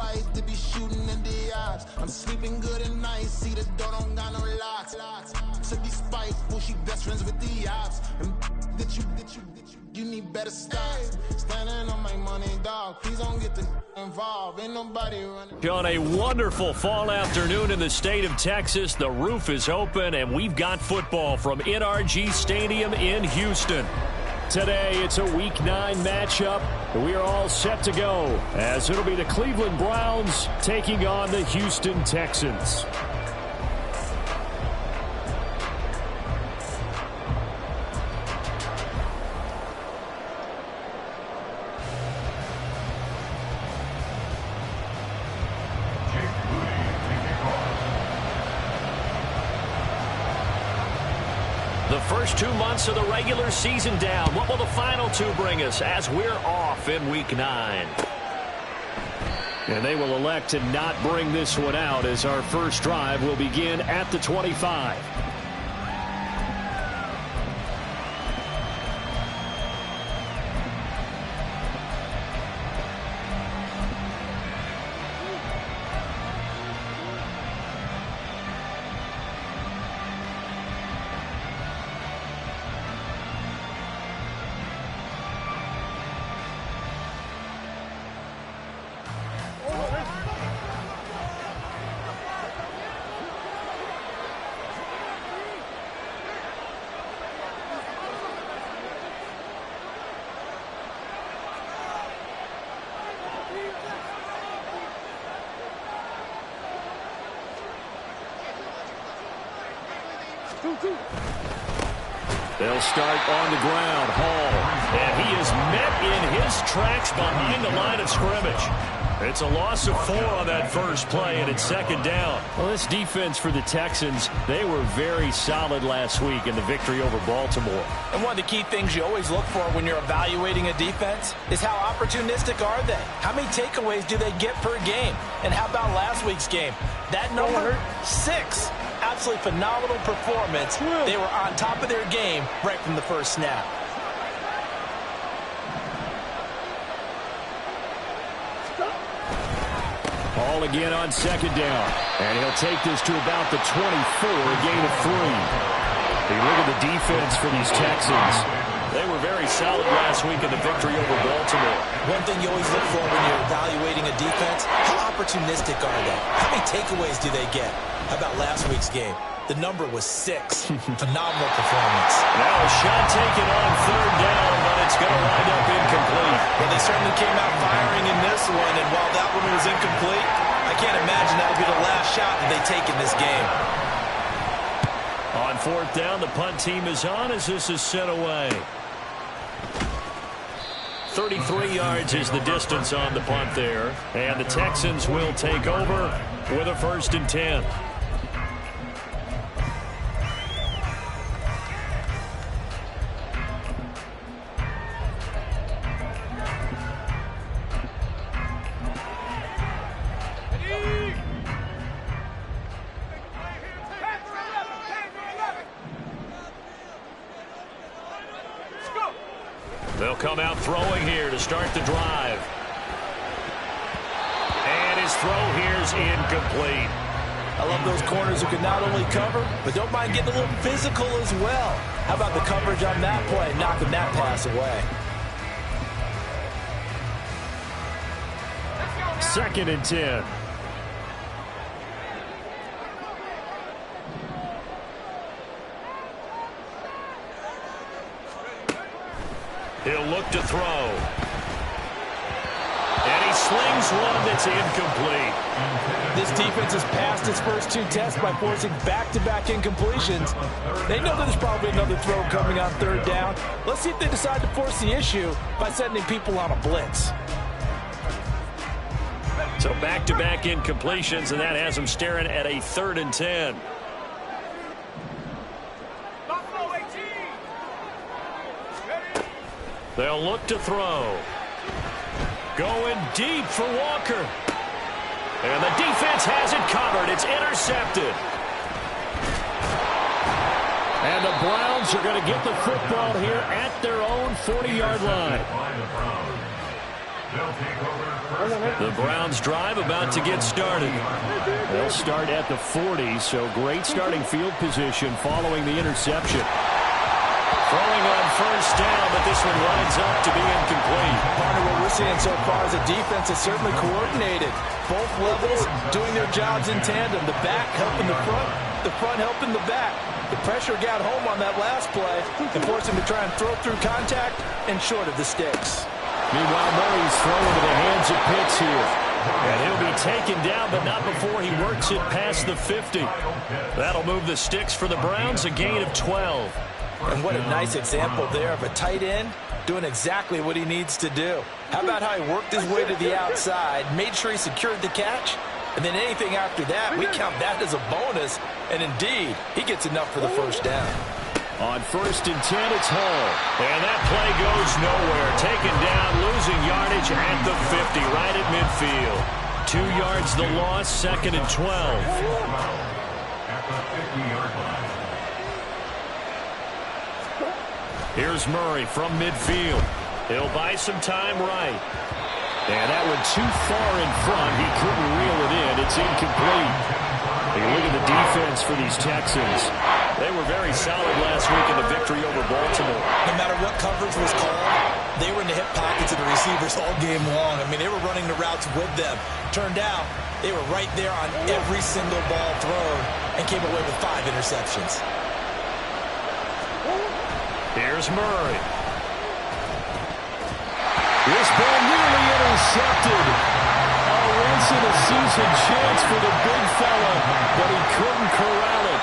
wife to be shooting in the eyes. I'm sleeping good at night, see the door don't got no locks. To be spiteful, she best friends with the ops. And you need better stop. Standing on my money, dog. Please don't get involved. Ain't nobody running. On a wonderful fall afternoon in the state of Texas, the roof is open, and we've got football from NRG Stadium in Houston. Today, it's a Week 9 matchup. We are all set to go, as it'll be the Cleveland Browns taking on the Houston Texans. The first 2 months of the regular season down. What will the final 2 bring us as we're off in Week 9? And they will elect to not bring this one out, as our first drive will begin at the 25. They'll start on the ground. Hall. And he is met in his tracks behind the line of scrimmage. It's a loss of 4 on that first play, and it's second down. Well, this defense for the Texans, they were very solid last week in the victory over Baltimore. And one of the key things you always look for when you're evaluating a defense is how opportunistic are they? How many takeaways do they get per game? And how about last week's game? That number, 6. Absolutely phenomenal performance. They were on top of their game right from the first snap. Ball again on second down. And he'll take this to about the 24, a gain of 3. You look at the defense for these Texans. They were very solid last week in the victory over Baltimore. One thing you always look for when you're evaluating a defense, how opportunistic are they? How many takeaways do they get? How about last week's game? The number was 6. Phenomenal performance. Now a shot taken on third down, but it's going to wind up incomplete. Well, they certainly came out firing in this one, and while that one was incomplete, I can't imagine that'll be the last shot that they take in this game. On fourth down, the punt team is on as this is sent away. 33 yards is the distance on the punt there. And the Texans will take over with a 1st and 10. They'll come out throwing here to start the drive. And his throw here's incomplete. I love those corners who can not only cover, but don't mind getting a little physical as well. How about the coverage on that play, knocking that pass away? 2nd and 10. He'll look to throw. And he slings one that's incomplete. This defense has passed its first 2 tests by forcing back-to-back incompletions. They know that there's probably another throw coming on third down. Let's see if they decide to force the issue by sending people on a blitz. So back-to-back incompletions, and that has them staring at a 3rd and 10. They'll look to throw. Going deep for Walker. And the defense has it covered. It's intercepted. And the Browns are going to get the football here at their own 40-yard line. The Browns drive about to get started. They'll start at the 40, so great starting field position following the interception. Throwing on first down, but this one lines up to be incomplete. Partner, what we're seeing so far is the defense is certainly coordinated. Both levels doing their jobs in tandem. The back helping the front helping the back. The pressure got home on that last play and forced him to try and throw through contact and short of the sticks. Meanwhile, Murray's throwing to the hands of Pitts here. And he'll be taken down, but not before he works it past the 50. That'll move the sticks for the Browns, a gain of 12. And what a nice example there of a tight end doing exactly what he needs to do. How about how he worked his way to the outside, made sure he secured the catch, and then anything after that, we count that as a bonus. And indeed, he gets enough for the first down. On 1st and 10, it's Hall. And that play goes nowhere. Taken down, losing yardage at the 50, right at midfield. 2 yards the loss, 2nd and 12. At the 50-yard line. Here's Murray from midfield. He'll buy some time right. And that went too far in front. He couldn't reel it in. It's incomplete. Hey, look at the defense for these Texans. They were very solid last week in the victory over Baltimore. No matter what coverage was called, they were in the hip pockets of the receivers all game long. I mean, they were running the routes with them. Turned out, they were right there on every single ball thrown and came away with 5 interceptions. Here's Murray. This ball nearly intercepted. A once-in-a-season chance for the big fella, but he couldn't corral it.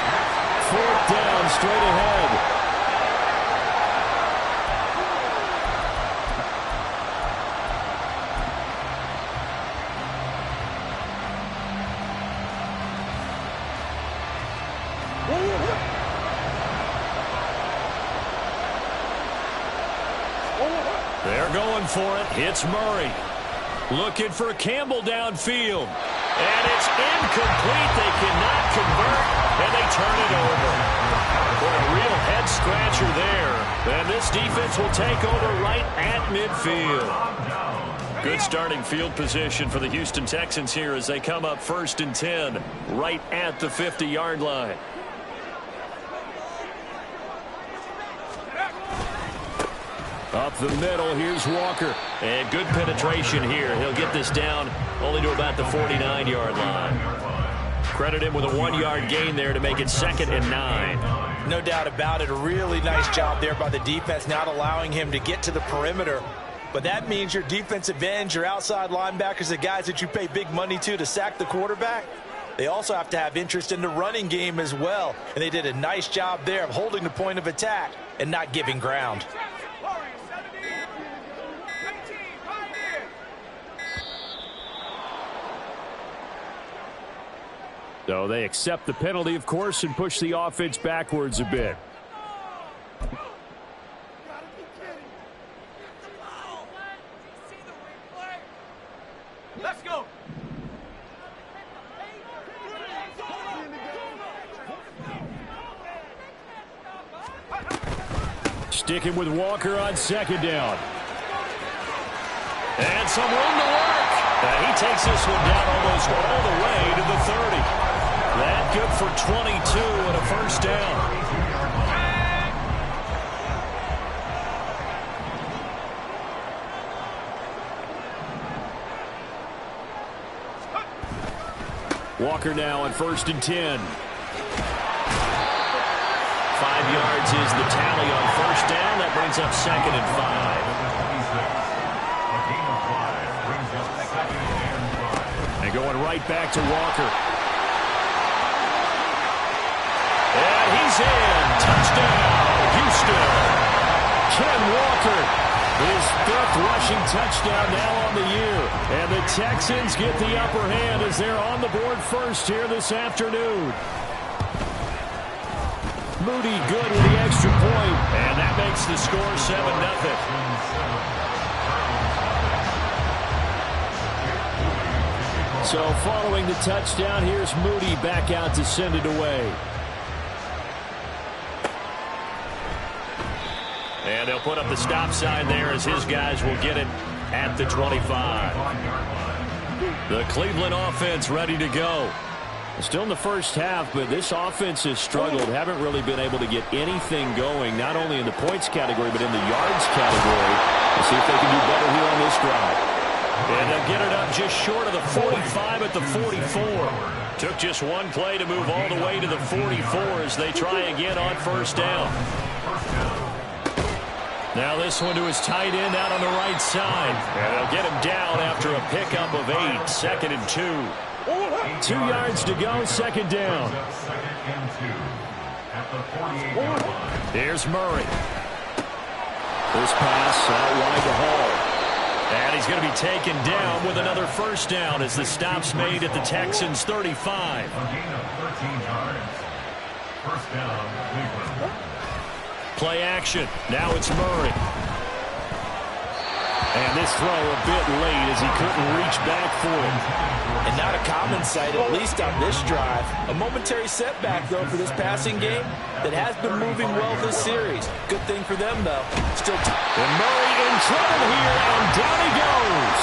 4th down, straight ahead. They're going for it. It's Murray. Looking for Campbell downfield. And it's incomplete. They cannot convert, and they turn it over. Boy, a real head-scratcher there. And this defense will take over right at midfield. Good starting field position for the Houston Texans here as they come up 1st and 10, right at the 50-yard line. Up the middle, here's Walker. And good penetration here. He'll get this down only to about the 49-yard line. Credit him with a 1-yard gain there to make it 2nd and 9. No doubt about it. A really nice job there by the defense, not allowing him to get to the perimeter. But that means your defensive ends, your outside linebackers, the guys that you pay big money to sack the quarterback, they also have to have interest in the running game as well. And they did a nice job there of holding the point of attack and not giving ground. So they accept the penalty, of course, and push the offense backwards a bit. Let's go. Sticking with Walker on 2nd down. And some room to work. He takes this one down almost all the way to the 30. That good for 22 and a first down. Walker now on 1st and 10. 5 yards is the tally on 1st down. That brings up 2nd and 5. And going right back to Walker. And he's in. Touchdown, Houston. Ken Walker, his 5th rushing touchdown now on the year. And the Texans get the upper hand as they're on the board first here this afternoon. Moody good with the extra point, and that makes the score 7-0. So following the touchdown, here's Moody back out to send it away. And they'll put up the stop sign there as his guys will get it at the 25. The Cleveland offense ready to go. Still in the first half, but this offense has struggled. Haven't really been able to get anything going, not only in the points category, but in the yards category. We'll see if they can do better here on this drive. And they'll get it up just short of the 45 at the 44. Took just one play to move all the way to the 44 as they try again on first down. Now this one to his tight end out on the right side. And they'll get him down after a pickup of 8, 2nd and 2. 2 yards to go, 2nd down. Here's Murray. This pass out wide to Hall. And he's going to be taken down with another first down as the stop's made at the Texans' 35. Play action. Now it's Murray. And this throw a bit late as he couldn't reach back for it. And not a common sight, at least on this drive. A momentary setback, though, for this passing game that has been moving well this series. Good thing for them, though. And Murray in trouble here, and down he goes.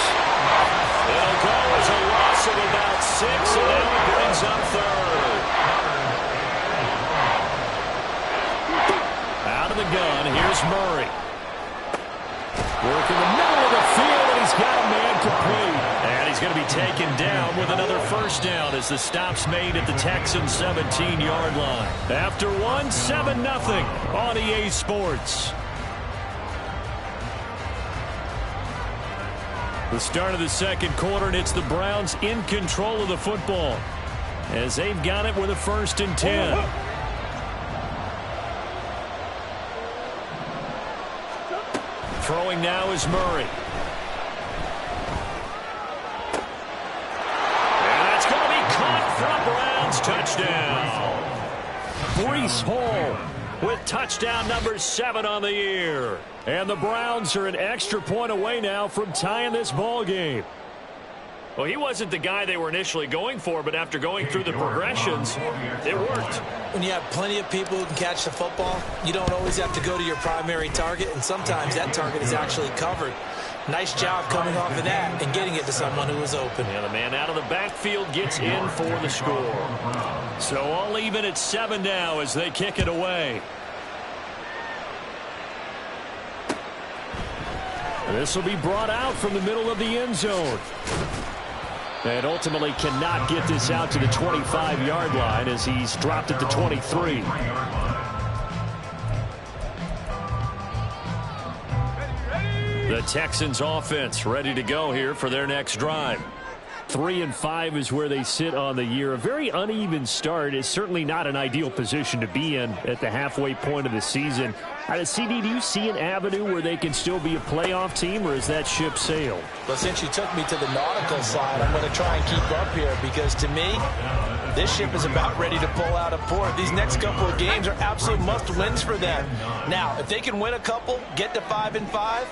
It'll go as a loss of about 6, and now it brings up 3rd. Out of the gun, here's Murray. Working the middle of the field, and he's got a man complete. And he's going to be taken down with another first down as the stop's made at the Texans' 17-yard line. After one, 7-0 on EA Sports. The start of the second quarter, and it's the Browns in control of the football as they've got it with a 1st and 10. Throwing now is Murray. And that's going to be caught for a Browns touchdown. Breece Hall with touchdown number 7 on the year. And the Browns are an extra point away now from tying this ball game. Well, he wasn't the guy they were initially going for, but after going through the progressions, it worked. When you have plenty of people who can catch the football, you don't always have to go to your primary target, and sometimes that target is actually covered. Nice job coming off of that and getting it to someone who was open. Yeah, the man out of the backfield gets in for the score. So all even at 7 now as they kick it away. This will be brought out from the middle of the end zone. And ultimately cannot get this out to the 25-yard line as he's dropped at the 23. The Texans offense ready to go here for their next drive. 3-5 is where they sit on the year. A very uneven start is certainly not an ideal position to be in at the halfway point of the season. CD, do you see an avenue where they can still be a playoff team, or is that ship sailed? Well, since you took me to the nautical side, I'm going to try and keep up here because, to me, this ship is about ready to pull out of port. These next couple of games are absolute must-wins for them. Now, if they can win a couple, get to 5-5,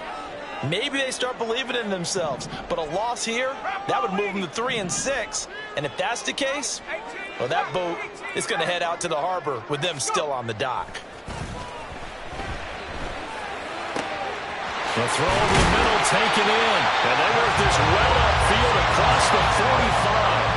maybe they start believing in themselves. But a loss here, that would move them to 3-6. And if that's the case, well, that boat is going to head out to the harbor with them still on the dock. The throw over the middle, taken in. And they work this well upfield across the 45.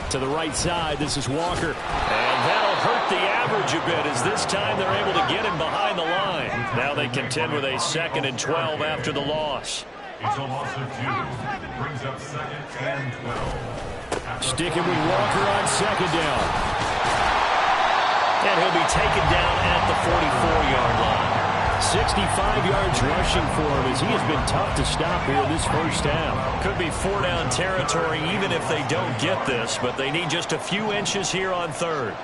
To the right side, this is Walker. And that'll hurt the average a bit as this time they're able to get him behind the line. Now they contend with a 2nd and 12 after the loss. It's a loss of 2. Brings up 2nd and 12. Sticking with Walker on 2nd down. And he'll be taken down at the 44-yard line. 65 yards rushing for him as he has been tough to stop here this first half. Could be 4-down territory even if they don't get this, but they need just a few inches here on 3rd.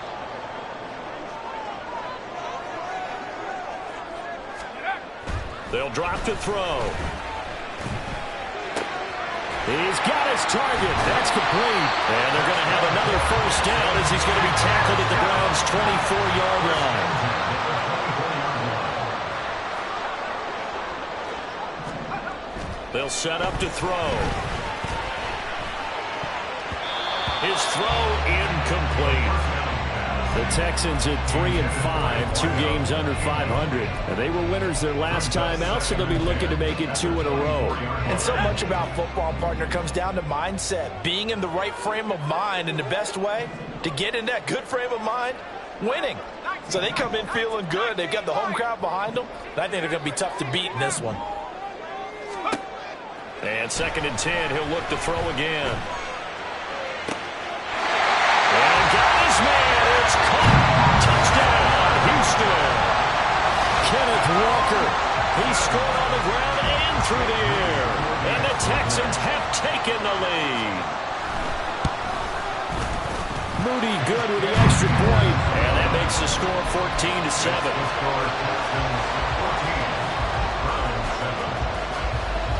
They'll drop to throw. He's got his target. That's complete. And they're going to have another first down as he's going to be tackled at the Browns' 24-yard line. They'll set up to throw. His throw incomplete. The Texans at 3-5, 2 games under 500. And they were winners their last time out, so they'll be looking to make it 2 in a row. And so much about football, partner, comes down to mindset. Being in the right frame of mind, and the best way to get in that good frame of mind, winning. So they come in feeling good. They've got the home crowd behind them. And I think they're going to be tough to beat in this one. And 2nd and 10, he'll look to throw again. And got his man. It's caught. Touchdown, Houston. Kenneth Walker. He scored on the ground and through the air. And the Texans have taken the lead. Moody good with the extra point. And that makes the score 14-7.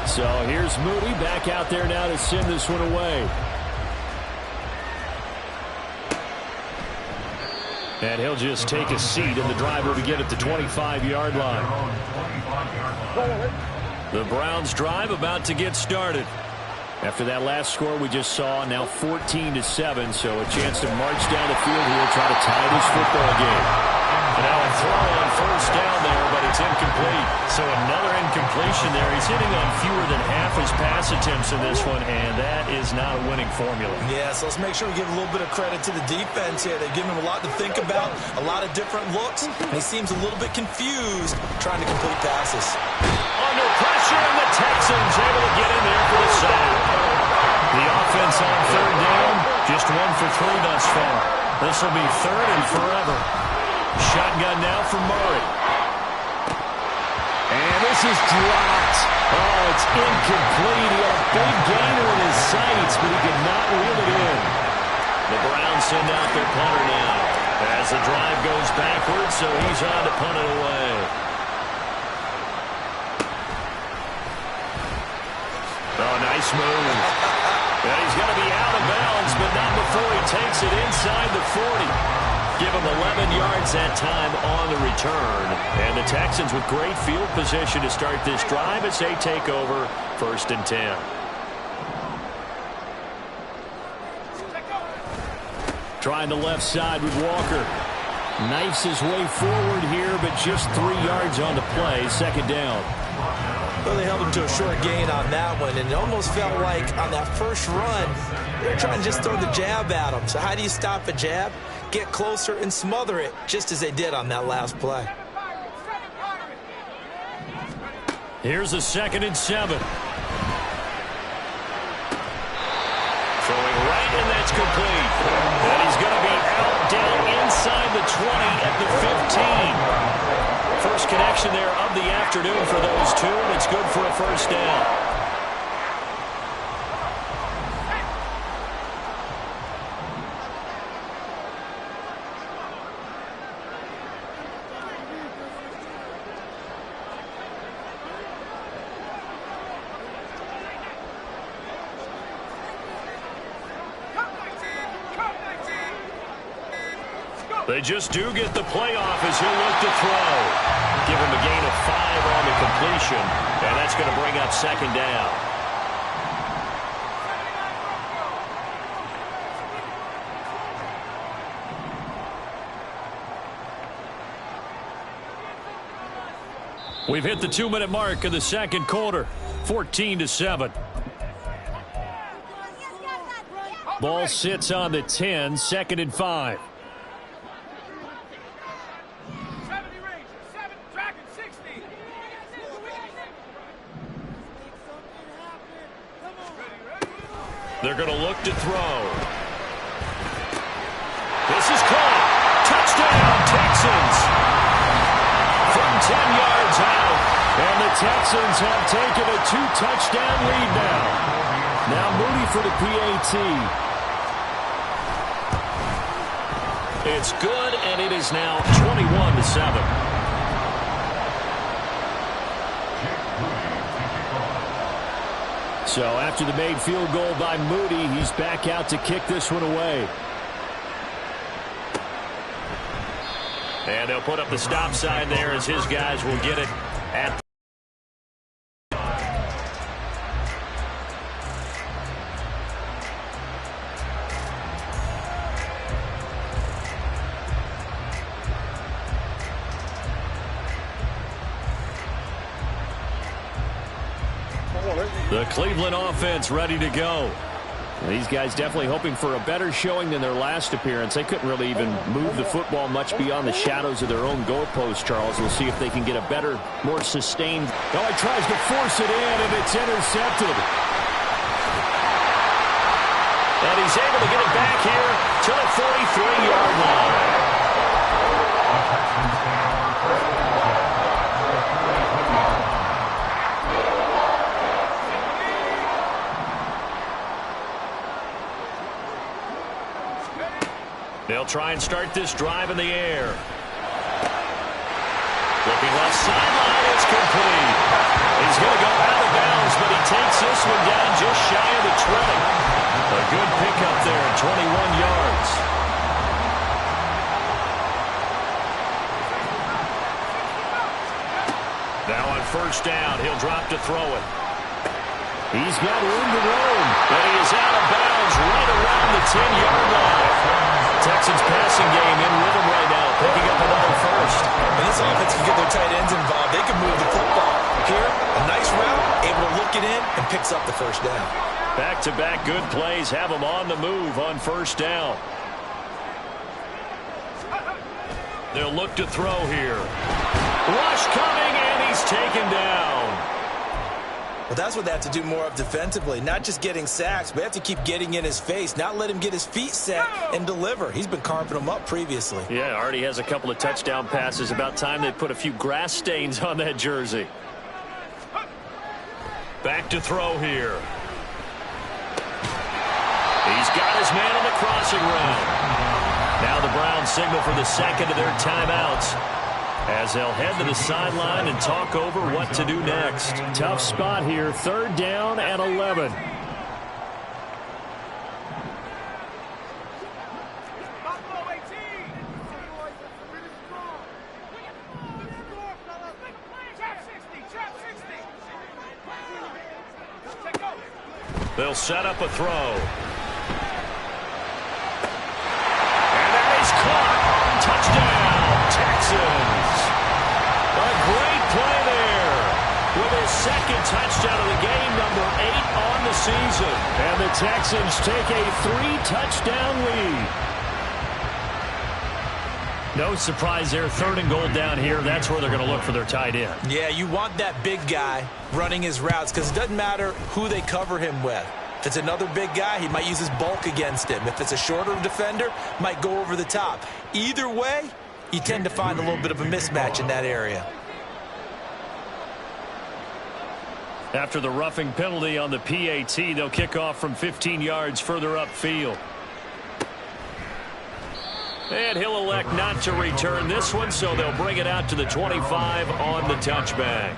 So here's Moody back out there now to send this one away. And he'll just take a seat, and the drive will begin at the 25-yard line. The Browns drive about to get started. After that last score we just saw, now 14-7, so a chance to march down the field here, try to tie this football game. And now a throw on 1st down there, but it's incomplete. So another incompletion there. He's hitting on fewer than half his pass attempts in this one, and that is not a winning formula. Yeah, so let's make sure we give a little bit of credit to the defense here. They've given him a lot to think about, a lot of different looks, and he seems a little bit confused trying to complete passes. Under pressure, and the Texans able to get in there for the sack. The offense on 3rd down, just 1 for 3 thus far. This will be 3rd and forever. Shotgun now for Murray. And this is dropped. Oh, it's incomplete. He had a big gainer in his sights, but he could not reel it in. The Browns send out their punter now as the drive goes backwards, so he's on to punt it away. Oh, nice move. And he's going to be out of bounds, but not before he takes it inside the 40. Give him 11 yards that time on the return. And the Texans with great field position to start this drive as they take over 1st and 10. Trying the left side with Walker. Knifes his way forward here, but just 3 yards on the play. 2nd down. Well, they held him to a short gain on that one, and it almost felt like on that first run, they were trying to just throw the jab at him. So how do you stop a jab? Get closer and smother it, just as they did on that last play. Here's a 2nd and 7. Throwing right, and that's complete. And he's going to be out down inside the 20 at the 15. First connection there of the afternoon for those two, and it's good for a 1st down. They just do get the playoff as he'll look to throw. Give him a gain of 5 on the completion, and that's going to bring up 2nd down. We've hit the 2-minute mark of the 2nd quarter, 14-7. Ball sits on the 10, 2nd and 5. They're going to look to throw. This is caught. Touchdown, Texans. From 10 yards out. And the Texans have taken a 2-touchdown lead now. Now Moody for the PAT. It's good, and it is now 21-7. So after the made field goal by Moody, he's back out to kick this one away. And they'll put up the stop sign there as his guys will get it at The Cleveland offense ready to go. These guys definitely hoping for a better showing than their last appearance. They couldn't really even move the football much beyond the shadows of their own goalpost, Charles. We'll see if they can get a better, more sustained. Oh, he tries to force it in, and it's intercepted. And he's able to get it back here to the 43-yard line. They'll try and start this drive in the air. Looking left sideline, it's complete. He's going to go out of bounds, but he takes this one down just shy of the 20. A good pickup there at 21 yards. Now on first down, he'll drop to throw it. He's got room to roam, but he is out of bounds right around the 10-yard line. Texans passing game in rhythm right now, picking up another first. And this offense can get their tight ends involved. They can move the football. Here, a nice route, able to look it in, and picks up the first down. Back-to-back good plays have him on the move on first down. They'll look to throw here. Rush coming, and he's taken down. Well, that's what they have to do more of defensively, not just getting sacks, but they have to keep getting in his face, not let him get his feet set and deliver. He's been carving them up previously. Yeah, already has a couple of touchdown passes. About time they put a few grass stains on that jersey. Back to throw here. He's got his man on the crossing route. Now the Browns signal for the second of their timeouts, as they'll head to the sideline and talk over what to do next. Tough spot here, third down and 11. They'll set up a throw. And that is caught. Touchdown, Texans. A great play there with his second touchdown of the game, number 8 on the season. And the Texans take a 3-touchdown lead. No surprise there, third and goal down here. That's where they're going to look for their tight end. Yeah, you want that big guy running his routes because it doesn't matter who they cover him with. If it's another big guy, he might use his bulk against him. If it's a shorter defender, might go over the top. Either way, you tend to find a little bit of a mismatch in that area. After the roughing penalty on the PAT, they'll kick off from 15 yards further upfield. And he'll elect not to return this one, so they'll bring it out to the 25 on the touchback.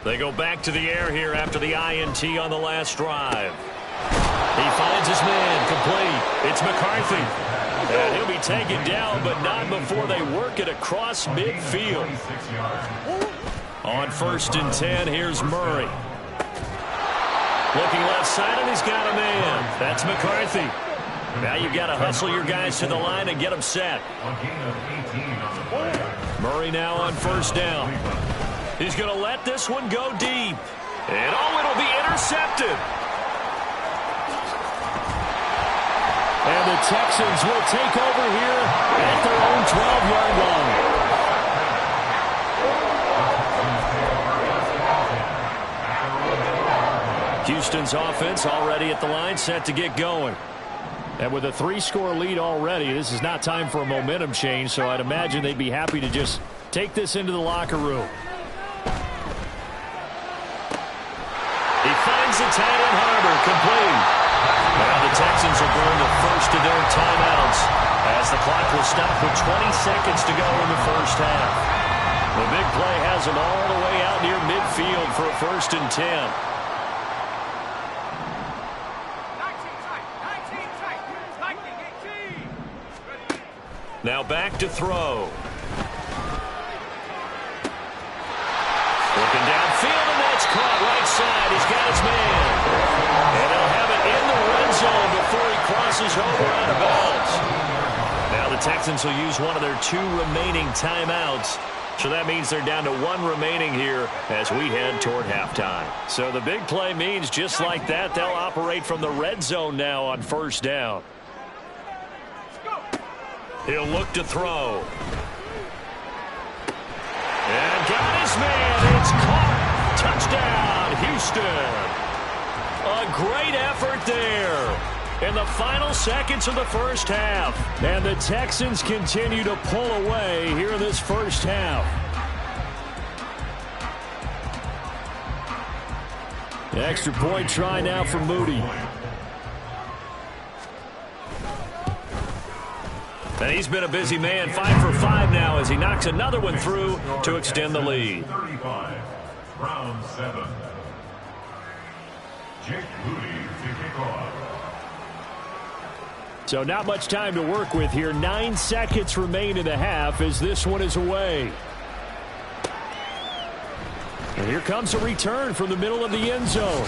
They go back to the air here after the INT on the last drive. He finds his man, complete. It's McCarthy. And he'll be taken down, but not before they work it across midfield. On first and 10, here's Murray. Looking left side, and he's got a man. That's McCarthy. Now you've got to hustle your guys to the line and get them set. Murray now on first down. He's going to let this one go deep. And oh, it'll be intercepted. And the Texans will take over here at their own 12-yard line. Houston's offense already at the line, set to get going. And with a 3-score lead already, this is not time for a momentum change, so I'd imagine they'd be happy to just take this into the locker room. He finds the tight end Harbor, complete. Now the Texans are going the first of their timeouts as the clock will stop with 20 seconds to go in the first half. The big play has them all the way out near midfield for a first and 10. Now back to throw. Looking downfield, and that's caught right side. He's got his man. And they'll have it in the red zone before he crosses over out of bounds. Now the Texans will use one of their 2 remaining timeouts. So that means they're down to 1 remaining here as we head toward halftime. So the big play means just like that, they'll operate from the red zone now on first down. He'll look to throw. And got his man. It's caught. Touchdown, Houston. A great effort there in the final seconds of the first half. And the Texans continue to pull away here in this first half. The extra point try now for Moody. And he's been a busy man, 5 for 5 now as he knocks another one through to extend the lead. 35, round 7. Jake Moody to kick off. So not much time to work with here. 9 seconds remain in the half as this one is away. And here comes a return from the middle of the end zone.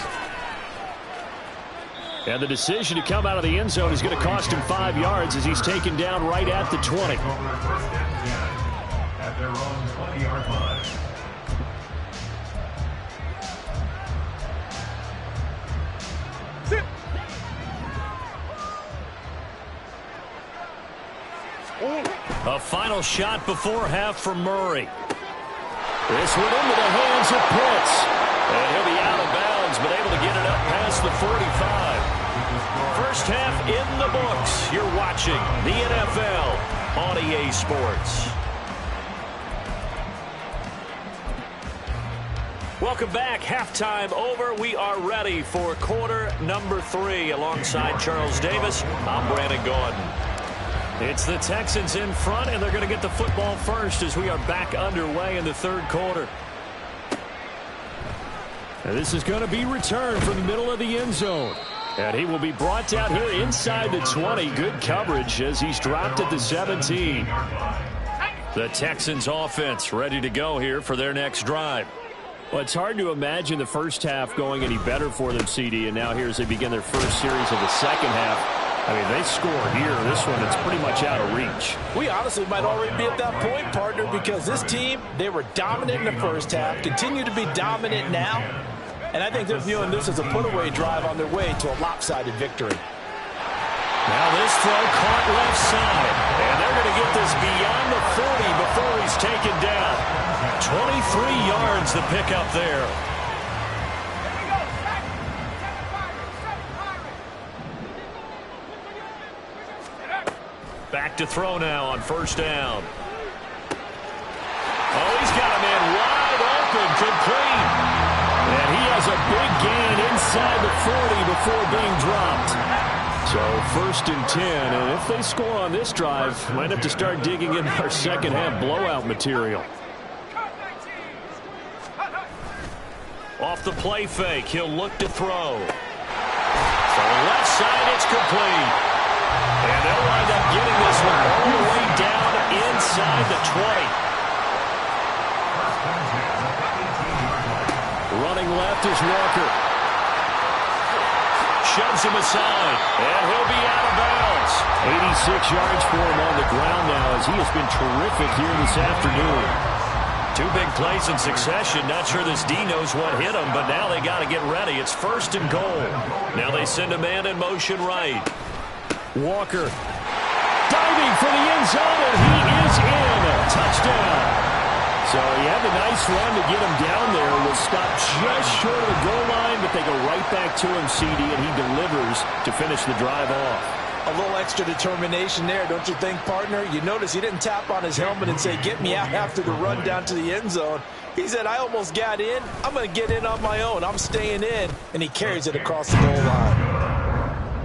And the decision to come out of the end zone is going to cost him 5 yards as he's taken down right at the 20. First and 10 at their own 20-yard line. A final shot before half for Murray. This one into the hands of Pitts. And he'll be out of bounds, but able to get it up past the 45. First half in the books. You're watching the NFL on EA Sports. Welcome back. Halftime over. We are ready for quarter number 3. Alongside Charles Davis, I'm Brandon Gordon. It's the Texans in front, and they're going to get the football first as we are back underway in the third quarter. And this is going to be returned from the middle of the end zone. And he will be brought down here inside the 20. Good coverage as he's dropped at the 17. The Texans offense ready to go here for their next drive. Well, it's hard to imagine the first half going any better for them, CD, and now here as they begin their first series of the second half. I mean, they score here. This one, it's pretty much out of reach. We honestly might already be at that point, partner, because this team, they were dominant in the first half, continue to be dominant now, and I think they're viewing this as a put-away drive on their way to a lopsided victory. Now this throw caught left side, and they're going to get this beyond the 40 before he's taken down. 23 yards the pickup there. Back to throw now on first down. Oh, he's got a man wide open, complete. And he has a big gain inside the 40 before being dropped. So first and 10, and if they score on this drive, might have to start digging in our second half blowout material. Off the play fake, he'll look to throw. From the left side, it's complete. And they'll wind up getting this one all the way down inside the 20. Running left is Walker. Shoves him aside, and he'll be out of bounds. 86 yards for him on the ground now as he has been terrific here this afternoon. 2 big plays in succession. Not sure this D knows what hit him, but now they got to get ready. It's first and goal. Now they send a man in motion right. Walker diving for the end zone, and he is in. Touchdown. So he had a nice run to get him down there. Was stopped just short of the goal line, but they go right back to him, CD, and he delivers to finish the drive off. A little extra determination there, don't you think, partner? You notice he didn't tap on his helmet and say, get me out after the run down to the end zone. He said, I almost got in. I'm going to get in on my own. I'm staying in. And he carries it across the goal line.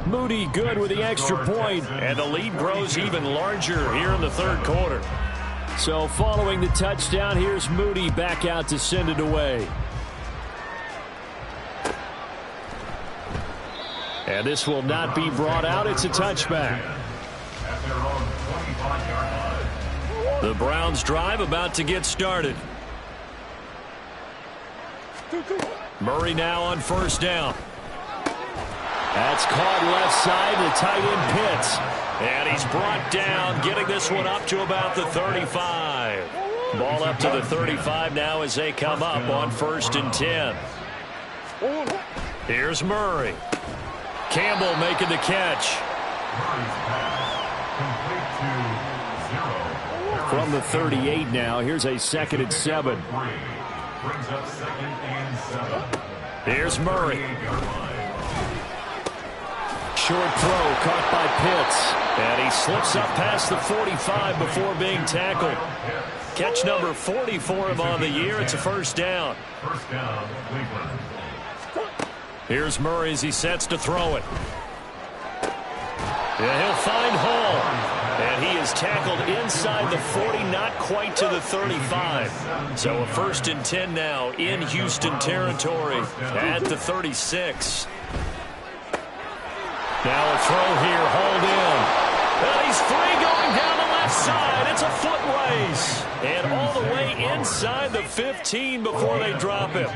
Moody good with the extra point, and the lead grows even larger here in the third quarter. So following the touchdown, here's Moody back out to send it away. And this will not be brought out. It's a touchback. The Browns drive about to get started. Murray now on first down. That's caught left side to tight end Pitts. And he's brought down, getting this one up to about the 35. Ball up to the 35 now as they come up on 1st and 10. Here's Murray. Campbell making the catch. From the 38 now, here's a 2nd and 7. Here's Murray. Short throw caught by Pitts. And he slips up past the 45 before being tackled. Catch number 40 for him on the year. It's a 1st down. Here's Murray as he sets to throw it. Yeah, he'll find Hall. And he is tackled inside the 40, not quite to the 35. So a 1st and 10 now in Houston territory at the 36. Now a throw here, hauled in. And he's free going down the left side. It's a foot race. And all the way inside the 15 before they drop him.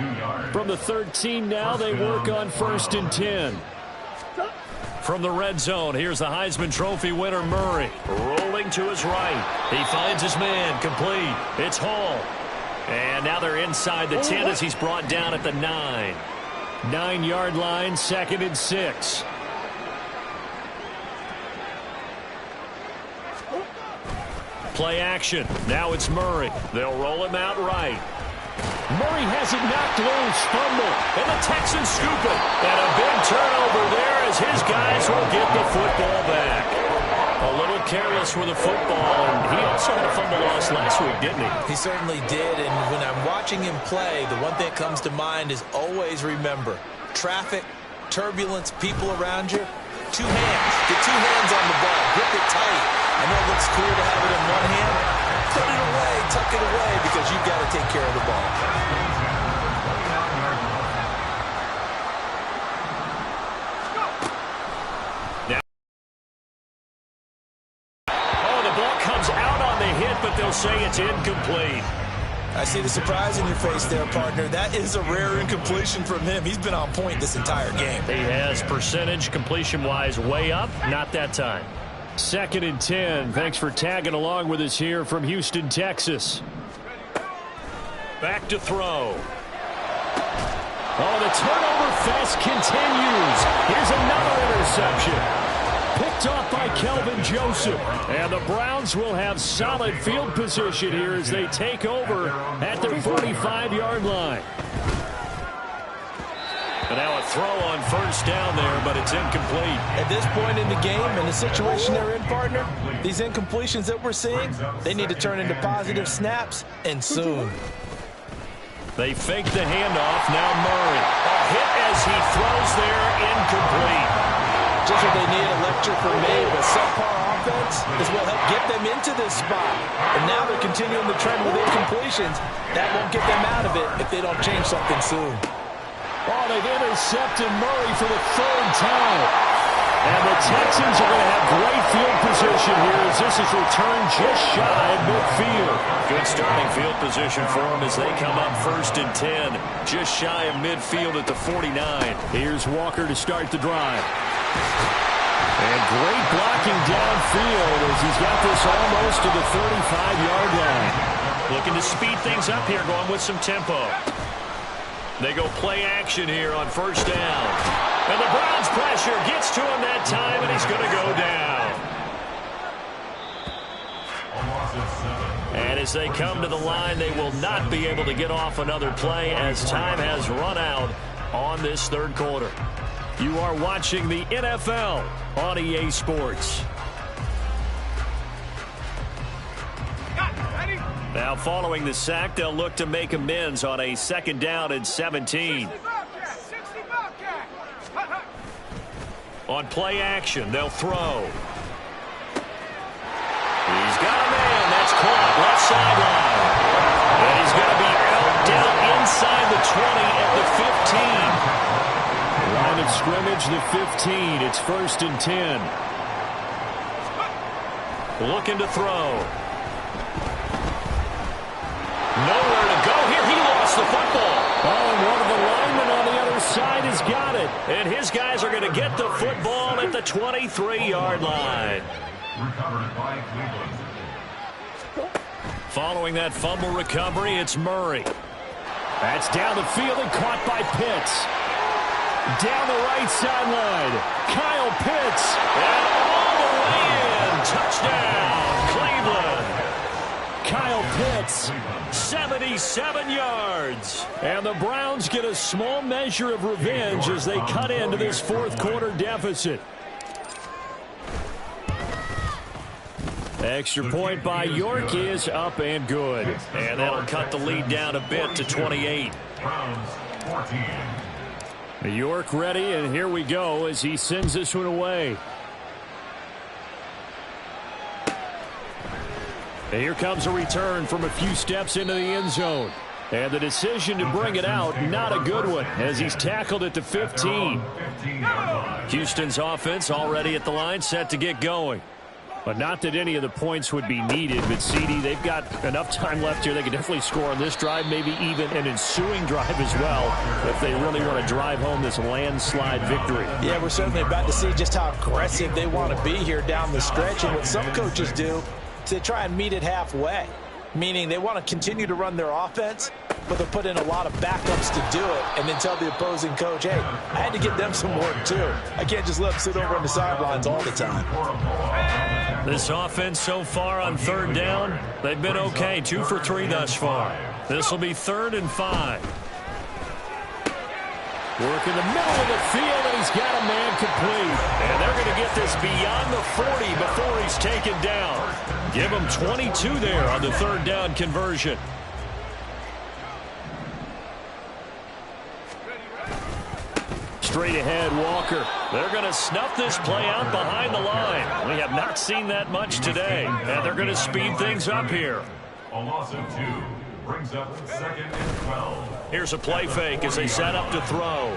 From the 13 now, they work on 1st and 10. From the red zone, here's the Heisman Trophy winner, Murray. Rolling to his right. He finds his man, complete. It's Hall. And now they're inside the 10 as he's brought down at the 9. 9-yard line, 2nd and 6. Play action. Now it's Murray. They'll roll him out right. Murray has it knocked loose. Fumble. And the Texans scoop it. And a big turnover there as his guys will get the football back. A little careless with the football. And he also had a fumble loss last week, didn't he? He certainly did. And when I'm watching him play, the one thing that comes to mind is always remember, traffic, turbulence, people around you, 2 hands. Get 2 hands on the ball. Grip it tight. I know it looks cool to have it in one hand. Put it away, tuck it away, because you've got to take care of the ball. Now, the ball comes out on the hit, but they'll say it's incomplete. I see the surprise in your face there, partner. That is a rare incompletion from him. He's been on point this entire game. He has percentage completion-wise way up, not that time. 2nd and 10. Thanks for tagging along with us here from Houston, Texas. Back to throw. Oh, the turnover fest continues. Here's another interception. Picked off by Kelvin Joseph. And the Browns will have solid field position here as they take over at their 45-yard line. And now a throw on 1st down there, but it's incomplete. At this point in the game and the situation they're in, partner, these incompletions that we're seeing, they need to turn into positive snaps, and soon. They fake the handoff. Now Murray. A hit as he throws there, incomplete. Just what they need, a lecture from me, but subpar offense is what helped get them into this spot. And now they're continuing the trend with incompletions. That won't get them out of it if they don't change something soon. Oh, they've intercepted Murray for the 3rd time. And the Texans are going to have great field position here as this is returned just shy of midfield. Good starting field position for them as they come up 1st and 10. Just shy of midfield at the 49. Here's Walker to start the drive. And great blocking downfield as he's got this almost to the 35-yard line. Looking to speed things up here, going with some tempo. They go play action here on 1st down. And the Browns pressure gets to him that time, and he's going to go down. And as they come to the line, they will not be able to get off another play as time has run out on this 3rd quarter. You are watching the NFL on EA Sports. Now following the sack, they'll look to make amends on a 2nd down and 17. On play action, they'll throw. He's got a man. That's caught. Left sideline. And he's going to be out down inside the 20 at the 15. Line of scrimmage, the 15. It's 1st and 10. Looking to throw. Nowhere to go here. He lost the football. Oh, and one of the linemen on the other side has got it. it. And his guys are going to get the football at the 23-yard line. Recovered by Cleveland. Following that fumble recovery, it's Murray. That's down the field and caught by Pitts. Down the right sideline, Kyle Pitts. And all the way in. Touchdown, Cleveland. Kyle Pitts, 77 yards. And the Browns get a small measure of revenge as they cut into this fourth quarter deficit. Extra point by York is up and good. And that'll cut the lead down a bit to 28. Browns 14. York ready, and here we go as he sends this one away. And here comes a return from a few steps into the end zone. And the decision to bring it out, not a good one, as he's tackled at the 15. Houston's offense already at the line, set to get going. But not that any of the points would be needed. But, CD, they've got enough time left here. They can definitely score on this drive, maybe even an ensuing drive as well, if they really want to drive home this landslide victory. Yeah, we're certainly about to see just how aggressive they want to be here down the stretch. And what some coaches do is they try and meet it halfway, meaning they want to continue to run their offense, but they'll put in a lot of backups to do it and then tell the opposing coach, hey, I had to get them some work too. I can't just let them sit over on the sidelines all the time. This offense so far on third down, they've been okay. 2 for 3 thus far. This will be 3rd and 5. Work in the middle of the field, and he's got a man complete. And they're going to get this beyond the 40 before he's taken down. Give him 22 there on the 3rd down conversion. Straight ahead, Walker. They're going to snuff this play out behind the line. We have not seen that much today, and they're going to speed things up here. A loss of 2 brings up 2nd and 12. Here's a play fake as they set up to throw.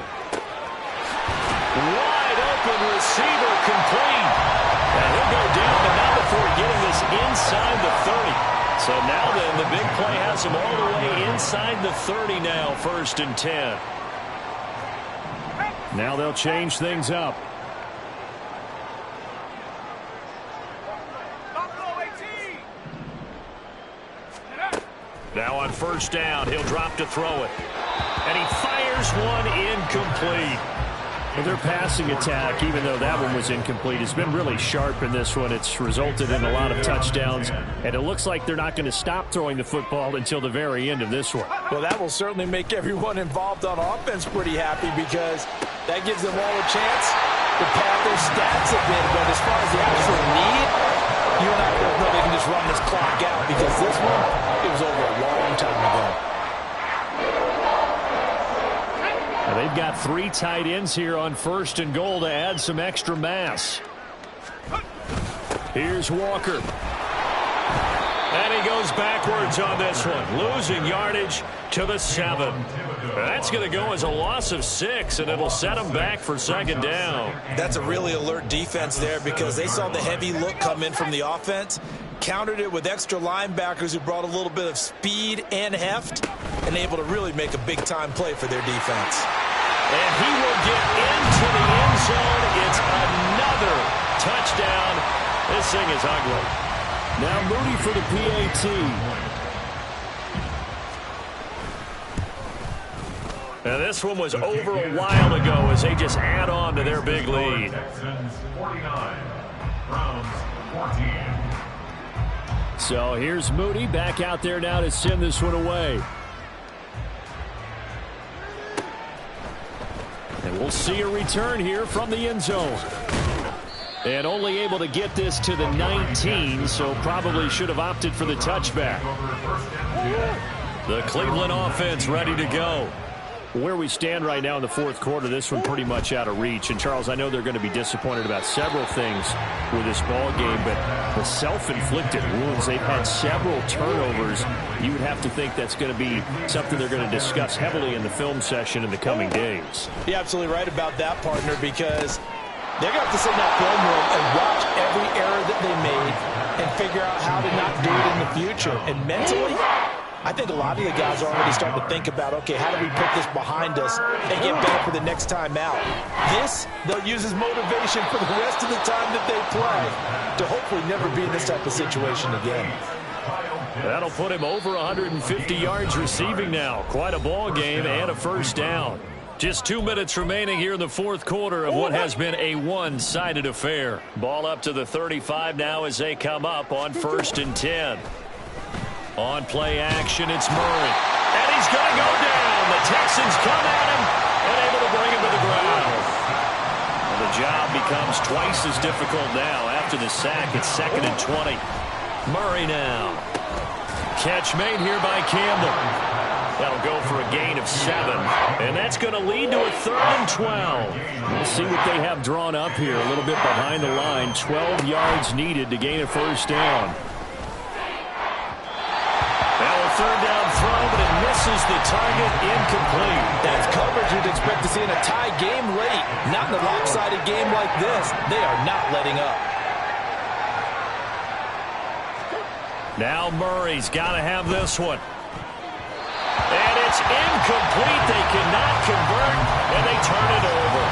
Wide open receiver complete. And he'll go down, but not before getting this inside the 30. So now then, the big play has him all the way inside the 30 now, 1st and 10. Now they'll change things up. Now on 1st down, he'll drop to throw it. And he fires one incomplete. Well, their passing attack, even though that one was incomplete, has been really sharp in this one. It's resulted in a lot of touchdowns, and it looks like they're not going to stop throwing the football until the very end of this one. Well, that will certainly make everyone involved on offense pretty happy because that gives them all a chance to pad their stats a bit. But as far as the actual need, you and I both know they can just run this clock out because this one, it was over a long time ago. Now they've got 3 tight ends here on 1st and goal to add some extra mass. Here's Walker. And he goes backwards on this one, losing yardage to the 7. That's going to go as a loss of 6, and it'll set them back for 2nd down. That's a really alert defense there because they saw the heavy look come in from the offense, countered it with extra linebackers who brought a little bit of speed and heft, and able to really make a big-time play for their defense. And he will get into the end zone. It's another touchdown. This thing is ugly. Now Moody for the PAT. Now this one was over a while ago as they just add on to their big lead. Texans 49. Browns 14. So here's Moody back out there now to send this one away. And we'll see a return here from the end zone. And only able to get this to the 19, so probably should have opted for the touchback. The Cleveland offense ready to go. Where we stand right now in the 4th quarter, this one pretty much out of reach. And, Charles, I know they're going to be disappointed about several things with this ball game, but the self-inflicted wounds, they've had several turnovers. You would have to think that's going to be something they're going to discuss heavily in the film session in the coming days. You're absolutely right about that, partner, because they're going to have to sit in that film room and watch every error that they made and figure out how to not do it in the future. And mentally, I think a lot of the guys are already starting to think about, okay, how do we put this behind us and get better for the next time out? This, they'll use as motivation for the rest of the time that they play to hopefully never be in this type of situation again. That'll put him over 150 yards receiving now. Quite a ball game and a first down. Just 2 minutes remaining here in the fourth quarter of what has been a one-sided affair. Ball up to the 35 now as they come up on 1st and 10. On play action, it's Murray. And he's going to go down. The Texans come at him and able to bring him to the ground. And the job becomes twice as difficult now after the sack. It's 2nd and 20. Murray now. Catch made here by Campbell. That'll go for a gain of 7. And that's going to lead to a 3rd and 12. We'll see what they have drawn up here. A little bit behind the line. 12 yards needed to gain a first down. Now a 3rd down throw, but it misses the target. Incomplete. That's coverage you'd expect to see in a tie game late. Not in a lopsided game like this. They are not letting up. Now Murray's got to have this one. And it's incomplete. They cannot convert, and they turn it over.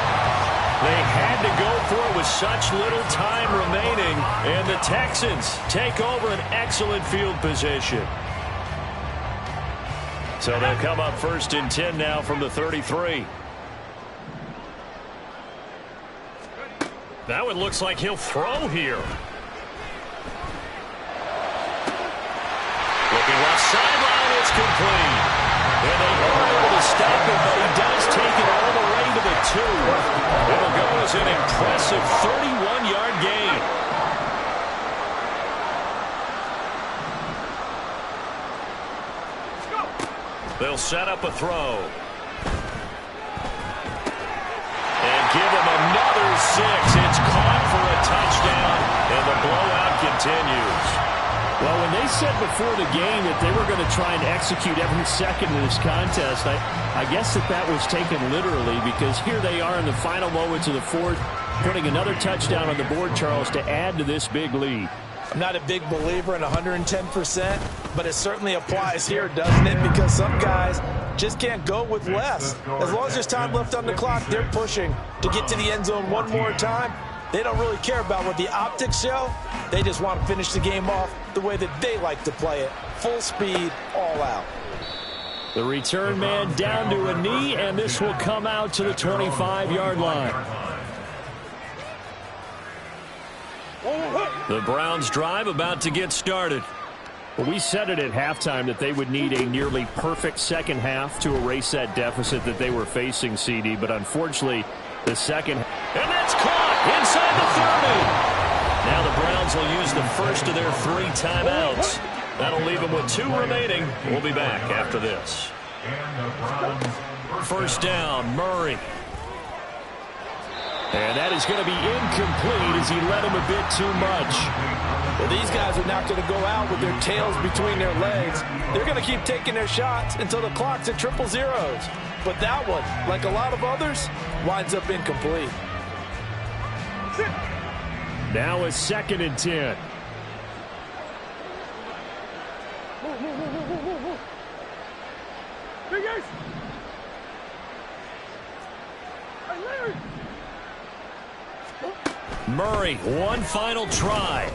They had to go for it with such little time remaining, and the Texans take over an excellent field position. So they'll come up 1st and 10 now from the 33. Now it looks like he'll throw here. Looking left sideline, it's complete. And they are able to stop it, but he does take it all the way to the 2. It'll go as an impressive 31-yard gain. They'll set up a throw. And give him another 6. It's caught for a touchdown, and the blowout continues. Well, when they said before the game that they were going to try and execute every second of this contest, I guess that was taken literally, because here they are in the final moments of the fourth, putting another touchdown on the board, Charles, to add to this big lead. I'm not a big believer in 110%, but it certainly applies here, doesn't it? Because some guys just can't go with less. As long as there's time left on the clock, they're pushing to get to the end zone one more time. They don't really care about what the optics show. They just want to finish the game off the way that they like to play it. Full speed, all out. The return man down to a knee, and this will come out to the 25-yard line. The Browns drive about to get started. Well, we said it at halftime that they would need a nearly perfect second half to erase that deficit that they were facing, CD, but unfortunately, the second. And that's caught inside the 30. Now the Browns will use the first of their 3 timeouts. That'll leave them with 2 remaining. We'll be back after this. First down, Murray. And that is going to be incomplete as he led him a bit too much. Well, these guys are not going to go out with their tails between their legs. They're going to keep taking their shots until the clock's at 000. But that one, like a lot of others, winds up incomplete. Now a 2nd and 10. Murray, one final try.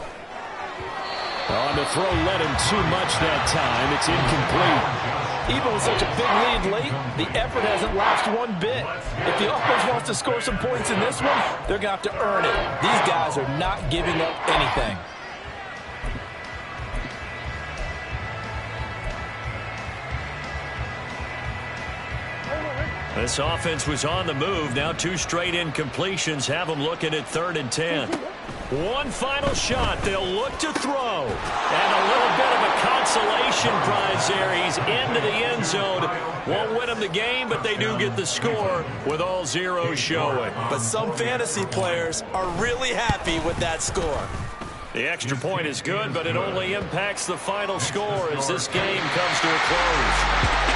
On the throw, led him too much that time. It's incomplete. Even with such a big lead late, the effort hasn't lasted one bit. If the offense wants to score some points in this one, they're going to have to earn it. These guys are not giving up anything. This offense was on the move. Now 2 straight incompletions have them looking at 3rd and 10. One final shot. They'll look to throw. And a little bit of a consolation prize there. He's into the end zone. Won't win them the game, but they do get the score with all zeros showing. But some fantasy players are really happy with that score. The extra point is good, but it only impacts the final score as this game comes to a close.